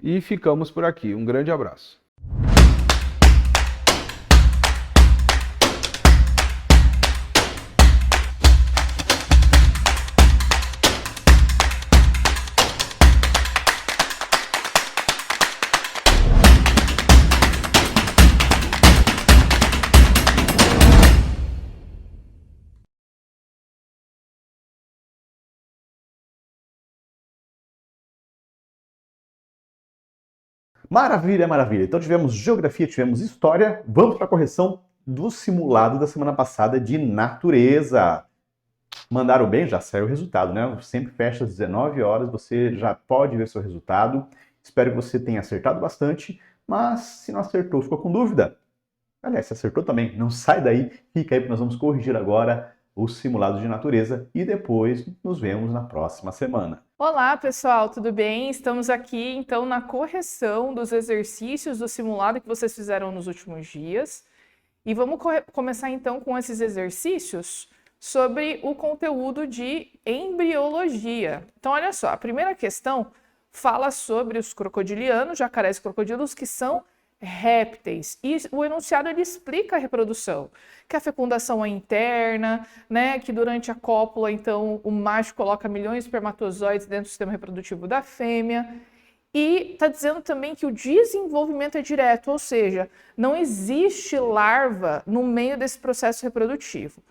[SPEAKER 2] e ficamos por aqui. Um grande abraço.
[SPEAKER 1] Maravilha, maravilha. Então tivemos geografia, tivemos história. Vamos para a correção do simulado da semana passada de natureza. Mandaram bem? Já saiu o resultado, né? Sempre fecha às 19 horas, você já pode ver seu resultado. Espero que você tenha acertado bastante, mas se não acertou, ficou com dúvida? Aliás, se acertou também, não sai daí, fica aí, porque nós vamos corrigir agora o simulado de natureza e depois nos vemos na próxima semana.
[SPEAKER 3] Olá, pessoal, tudo bem? Estamos aqui, então, na correção dos exercícios do simulado que vocês fizeram nos últimos dias. E vamos começar, então, com esses exercícios sobre o conteúdo de embriologia. Então, olha só, a primeira questão fala sobre os crocodilianos, jacarés e crocodilos, que são répteis. E o enunciado ele explica a reprodução, que a fecundação é interna, né, que durante a cópula, então, o macho coloca milhões de espermatozoides dentro do sistema reprodutivo da fêmea. E está dizendo também que o desenvolvimento é direto, ou seja, não existe larva no meio desse processo reprodutivo.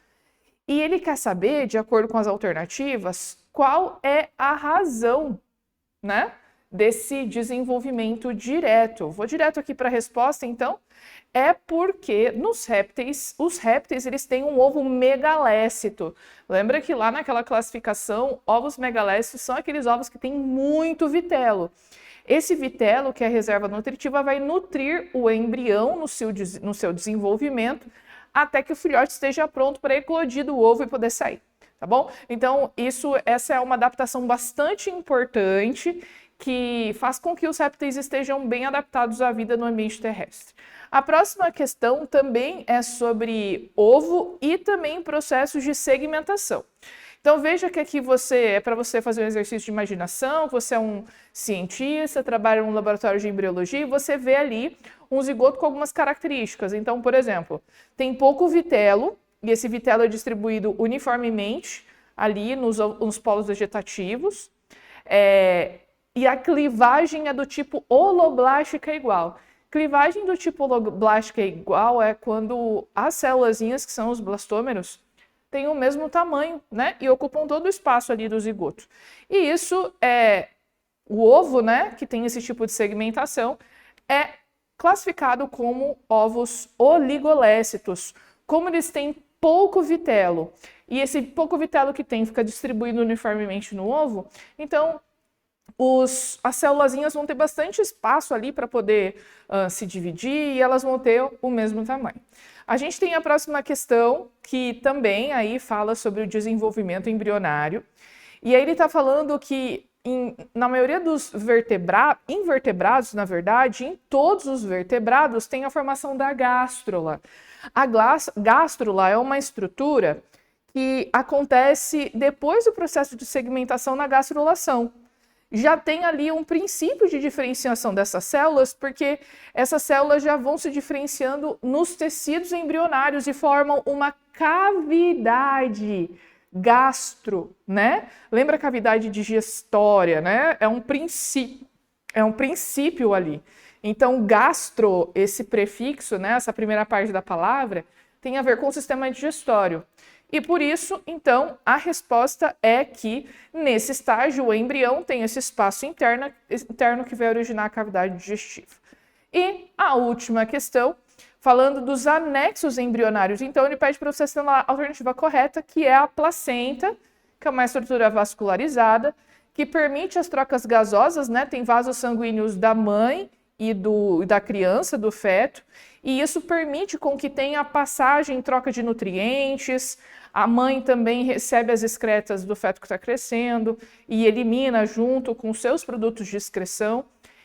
[SPEAKER 3] E ele quer saber, de acordo com as alternativas, qual é a razão, né, desse desenvolvimento direto. Vou direto aqui para a resposta, então. É porque nos répteis, os répteis eles têm um ovo megalécito. Lembra que lá naquela classificação, ovos megalécitos são aqueles ovos que têm muito vitelo. Esse vitelo, que é a reserva nutritiva, vai nutrir o embrião no seu desenvolvimento até que o filhote esteja pronto para eclodir do ovo e poder sair, tá bom? Então, essa é uma adaptação bastante importante que faz com que os répteis estejam bem adaptados à vida no ambiente terrestre. A próxima questão também é sobre ovo e também processos de segmentação. Então veja que aqui é para você fazer um exercício de imaginação, você é um cientista, trabalha num laboratório de embriologia e você vê ali um zigoto com algumas características. Então, por exemplo, tem pouco vitelo, e esse vitelo é distribuído uniformemente ali nos polos vegetativos, e a clivagem é do tipo holoblástica igual. Clivagem do tipo holoblástica igual é quando as célulazinhas, que são os blastômeros, têm o mesmo tamanho, né? E ocupam todo o espaço ali do zigoto. E isso o ovo, né, que tem esse tipo de segmentação, é classificado como ovos oligolécitos. Como eles têm pouco vitelo, e esse pouco vitelo que tem fica distribuído uniformemente no ovo, então as célulazinhas vão ter bastante espaço ali para poder se dividir e elas vão ter o mesmo tamanho. A gente tem a próxima questão, que também aí fala sobre o desenvolvimento embrionário. E aí ele está falando que na maioria dos invertebrados, na verdade, em todos os vertebrados, tem a formação da gástrula. A gástrula é uma estrutura que acontece depois do processo de segmentação na gastrulação. Já tem ali um princípio de diferenciação dessas células, porque essas células já vão se diferenciando nos tecidos embrionários e formam uma cavidade gastro, né? Lembra a cavidade digestória, né? É um princípio ali. Então, gastro, esse prefixo, né, essa primeira parte da palavra, tem a ver com o sistema digestório. E por isso, então, a resposta é que, nesse estágio, o embrião tem esse espaço interno que vai originar a cavidade digestiva. E a última questão, falando dos anexos embrionários. Então, ele pede para você ter a alternativa correta, que é a placenta, que é uma estrutura vascularizada, que permite as trocas gasosas, né? Tem vasos sanguíneos da mãe e da criança, do feto, e isso permite com que tenha passagem, troca de nutrientes. A mãe também recebe as excretas do feto que está crescendo e elimina junto com seus produtos de excreção.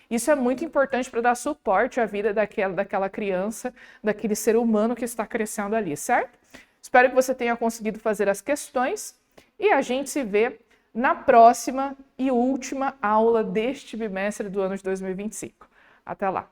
[SPEAKER 3] Isso é muito importante para dar suporte à vida daquela criança, daquele ser humano que está crescendo ali, certo? Espero que você tenha conseguido fazer as questões e a gente se vê na próxima e última aula deste bimestre do ano de 2025. Até lá!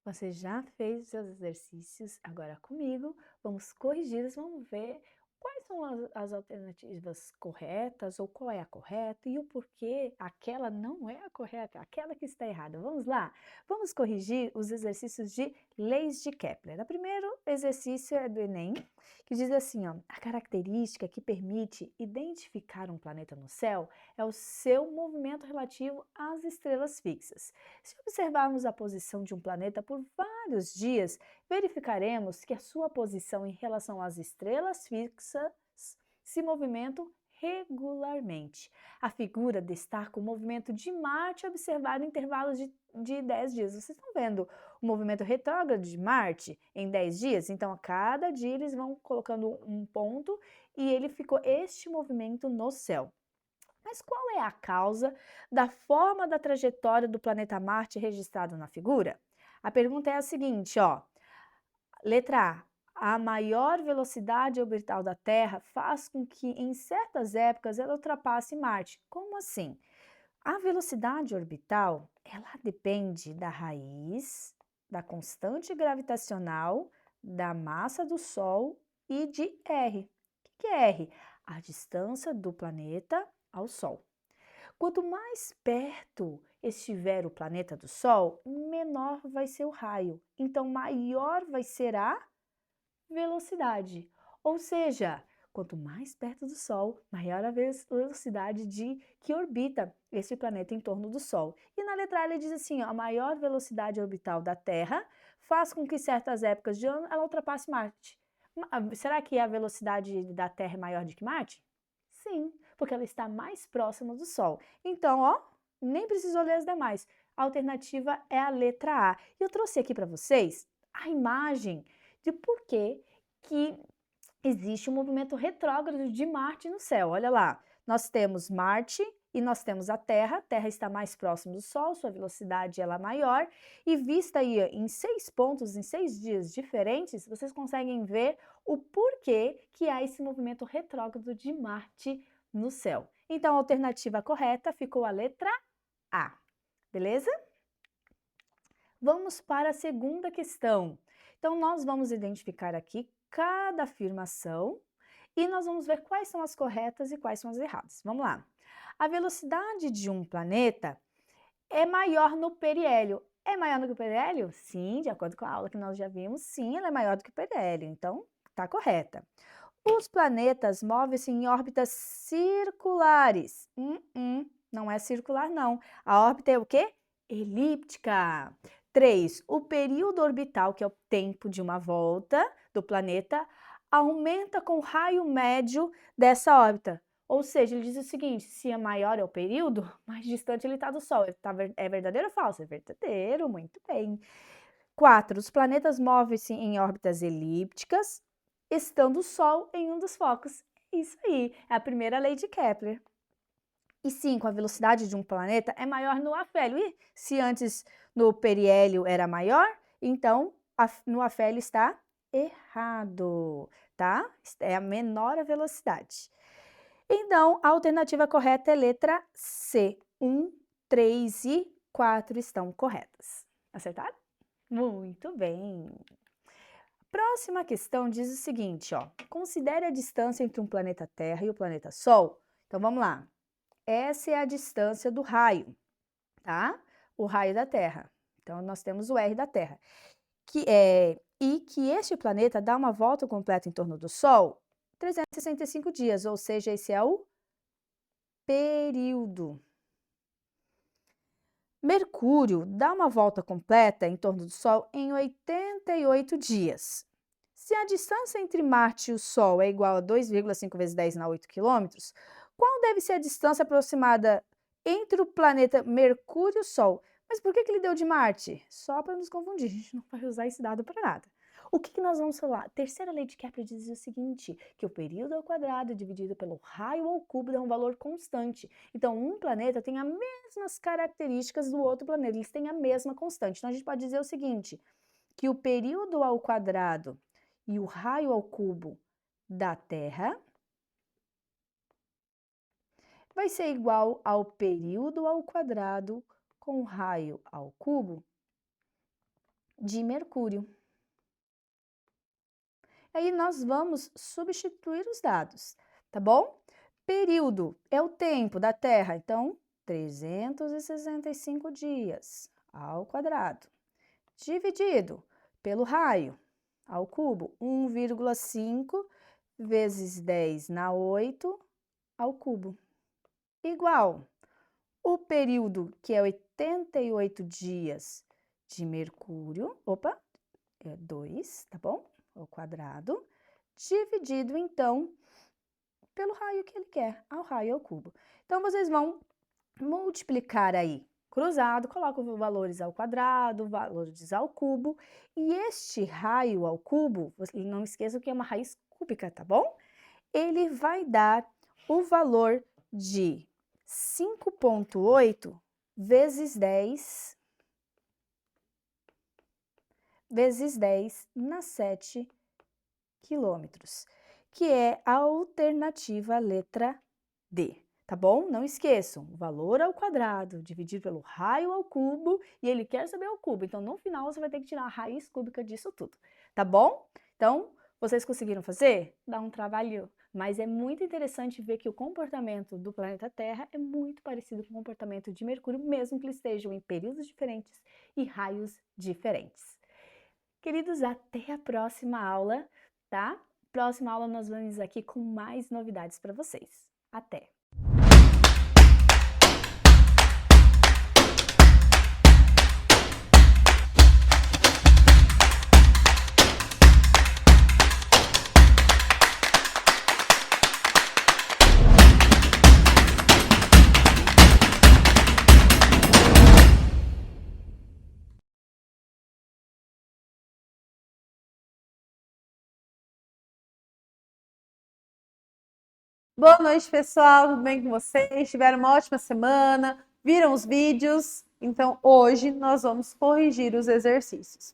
[SPEAKER 4] Você já fez os seus exercícios, agora comigo, vamos corrigi-los, vamos ver quais são as alternativas corretas ou qual é a correta e o porquê aquela não é a correta, aquela que está errada. Vamos lá? Vamos corrigir os exercícios de leis de Kepler. O primeiro exercício é do Enem, que diz assim, ó, a característica que permite identificar um planeta no céu é o seu movimento relativo às estrelas fixas. Se observarmos a posição de um planeta por vários dias, verificaremos que a sua posição em relação às estrelas fixas se movimentam regularmente. A figura destaca o movimento de Marte observado em intervalos de 10 dias. Vocês estão vendo o movimento retrógrado de Marte em 10 dias? Então, a cada dia eles vão colocando um ponto e ele ficou este movimento no céu. Mas qual é a causa da forma da trajetória do planeta Marte registrado na figura? A pergunta é a seguinte, ó. Letra A. A maior velocidade orbital da Terra faz com que, em certas épocas, ela ultrapasse Marte. Como assim? A velocidade orbital, ela depende da raiz, da constante gravitacional, da massa do Sol e de R. O que é R? A distância do planeta ao Sol. Quanto mais perto estiver o planeta do Sol, menor vai ser o raio. Então, maior vai ser a velocidade. Ou seja, quanto mais perto do Sol, maior a velocidade que orbita esse planeta em torno do Sol. E na letra A ele diz assim, ó, a maior velocidade orbital da Terra faz com que em certas épocas de ano ela ultrapasse Marte. Será que a velocidade da Terra é maior do que Marte? Sim, porque ela está mais próxima do Sol. Então, ó, nem precisou ler as demais. A alternativa é a letra A. E eu trouxe aqui para vocês a imagem de por que existe um movimento retrógrado de Marte no céu. Olha lá, nós temos Marte e nós temos a Terra. A Terra está mais próxima do Sol, sua velocidade ela é maior. E vista aí em 6 pontos, em 6 dias diferentes, vocês conseguem ver o porquê que há esse movimento retrógrado de Marte no céu. Então, a alternativa correta ficou a letra A, beleza? Vamos para a segunda questão. Então, nós vamos identificar aqui cada afirmação e nós vamos ver quais são as corretas e quais são as erradas. Vamos lá. A velocidade de um planeta é maior no periélio. É maior do que o periélio? Sim, de acordo com a aula que nós já vimos, sim, ela é maior do que o periélio. Então, está correta. Os planetas movem-se em órbitas circulares. Não é circular, não. A órbita é o quê? Elíptica. 3. O período orbital, que é o tempo de uma volta do planeta, aumenta com o raio médio dessa órbita. Ou seja, ele diz o seguinte, se é maior é o período, mais distante ele está do Sol. É verdadeiro ou falso? É verdadeiro, muito bem. 4. Os planetas movem-se em órbitas elípticas, estando o Sol em um dos focos. Isso aí, é a primeira lei de Kepler. E 5, a velocidade de um planeta é maior no afélio. E se antes no periélio era maior, então no afélio está errado, tá? É a menor a velocidade. Então, a alternativa correta é letra C. 1, 3 e 4 estão corretas. Acertaram? Muito bem. Próxima questão diz o seguinte, ó. Considere a distância entre um planeta Terra e o planeta Sol. Então, vamos lá. Essa é a distância do raio, tá? O raio da Terra. Então, nós temos o R da Terra. E que este planeta dá uma volta completa em torno do Sol 365 dias, ou seja, esse é o período. Mercúrio dá uma volta completa em torno do Sol em 88 dias. Se a distância entre Marte e o Sol é igual a 2,5 vezes 10 na 8 quilômetros, qual deve ser a distância aproximada entre o planeta Mercúrio e o Sol? Mas por que ele deu de Marte? Só para nos confundir, a gente não vai usar esse dado para nada. O que nós vamos falar? A terceira lei de Kepler diz o seguinte, que o período ao quadrado dividido pelo raio ao cubo dá um valor constante. Então, um planeta tem as mesmas características do outro planeta, eles têm a mesma constante. Então, a gente pode dizer o seguinte, que o período ao quadrado e o raio ao cubo da Terra vai ser igual ao período ao quadrado com o raio ao cubo de Mercúrio. Aí nós vamos substituir os dados, tá bom? Período é o tempo da Terra, então 365 dias ao quadrado, dividido pelo raio ao cubo, 1,5 vezes 10 na 8 ao cubo, igual o período, que é 88 dias de Mercúrio, é 2, tá bom? Ao quadrado, dividido, então, pelo raio que ele quer, ao raio ao cubo. Então, vocês vão multiplicar aí cruzado, coloca os valores ao quadrado, valores ao cubo, e este raio ao cubo, não esqueça que é uma raiz cúbica, tá bom? Ele vai dar o valor de 5,8 vezes 10 na 7 quilômetros, que é a alternativa letra D. Tá bom? Não esqueçam, o valor ao quadrado dividido pelo raio ao cubo, e ele quer saber o cubo, então no final você vai ter que tirar a raiz cúbica disso tudo, tá bom? Então, vocês conseguiram fazer? Dá um trabalho, mas é muito interessante ver que o comportamento do planeta Terra é muito parecido com o comportamento de Mercúrio, mesmo que eles estejam em períodos diferentes e raios diferentes. Queridos, até a próxima aula, tá? Próxima aula nós vamos aqui com mais novidades para vocês. Até!
[SPEAKER 5] Boa noite, pessoal. Tudo bem com vocês? Tiveram uma ótima semana? Viram os vídeos? Então, hoje nós vamos corrigir os exercícios.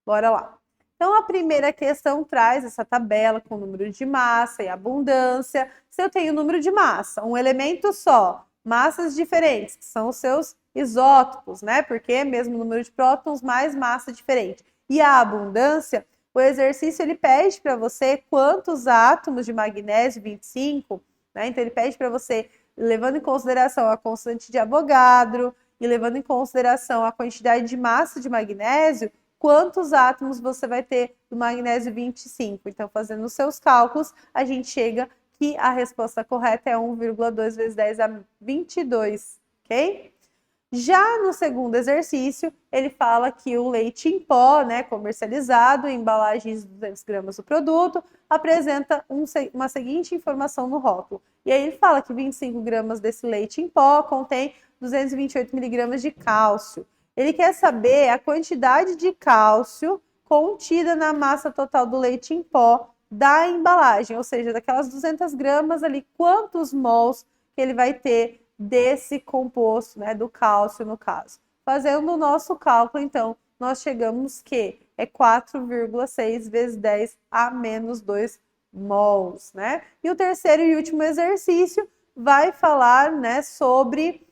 [SPEAKER 5] Bora lá. Então, a primeira questão traz essa tabela com o número de massa e abundância. Se eu tenho o número de massa, um elemento só, massas diferentes, que são os seus isótopos, né? Porque é mesmo número de prótons mais massa diferente. E a abundância, o exercício ele pede para você quantos átomos de magnésio, 25, né? Então ele pede para você, levando em consideração a constante de Avogadro e levando em consideração a quantidade de massa de magnésio, quantos átomos você vai ter do magnésio 25. Então, fazendo os seus cálculos, a gente chega que a resposta correta é 1,2 vezes 10 a 22, ok? Já no segundo exercício, ele fala que o leite em pó, né, comercializado em embalagens de 200 gramas do produto, apresenta uma seguinte informação no rótulo. E aí ele fala que 25 gramas desse leite em pó contém 228 miligramas de cálcio. Ele quer saber a quantidade de cálcio contida na massa total do leite em pó da embalagem, ou seja, daquelas 200 gramas ali, quantos mols que ele vai ter desse composto, né, do cálcio no caso. Fazendo o nosso cálculo, então, nós chegamos que é 4,6 vezes 10 a menos 2 mols, né? E o terceiro e último exercício vai falar, né, sobre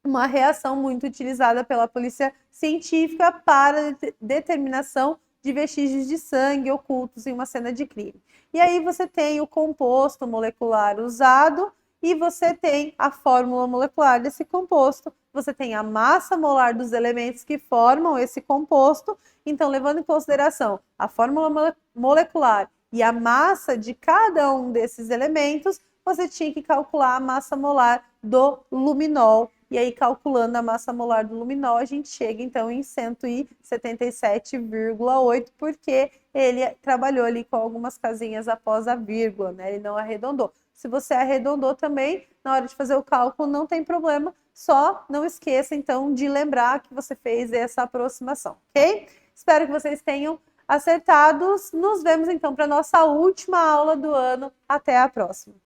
[SPEAKER 5] uma reação muito utilizada pela polícia científica para determinação de vestígios de sangue ocultos em uma cena de crime. E aí você tem o composto molecular usado e você tem a fórmula molecular desse composto, você tem a massa molar dos elementos que formam esse composto. Então, levando em consideração a fórmula molecular e a massa de cada um desses elementos, você tinha que calcular a massa molar do luminol. E aí, calculando a massa molar do luminol, a gente chega, então, em 177,8, porque ele trabalhou ali com algumas casinhas após a vírgula, né? Ele não arredondou. Se você arredondou também, na hora de fazer o cálculo, não tem problema, só não esqueça, então, de lembrar que você fez essa aproximação, ok? Espero que vocês tenham acertado. Nos vemos, então, para a nossa última aula do ano. Até a próxima!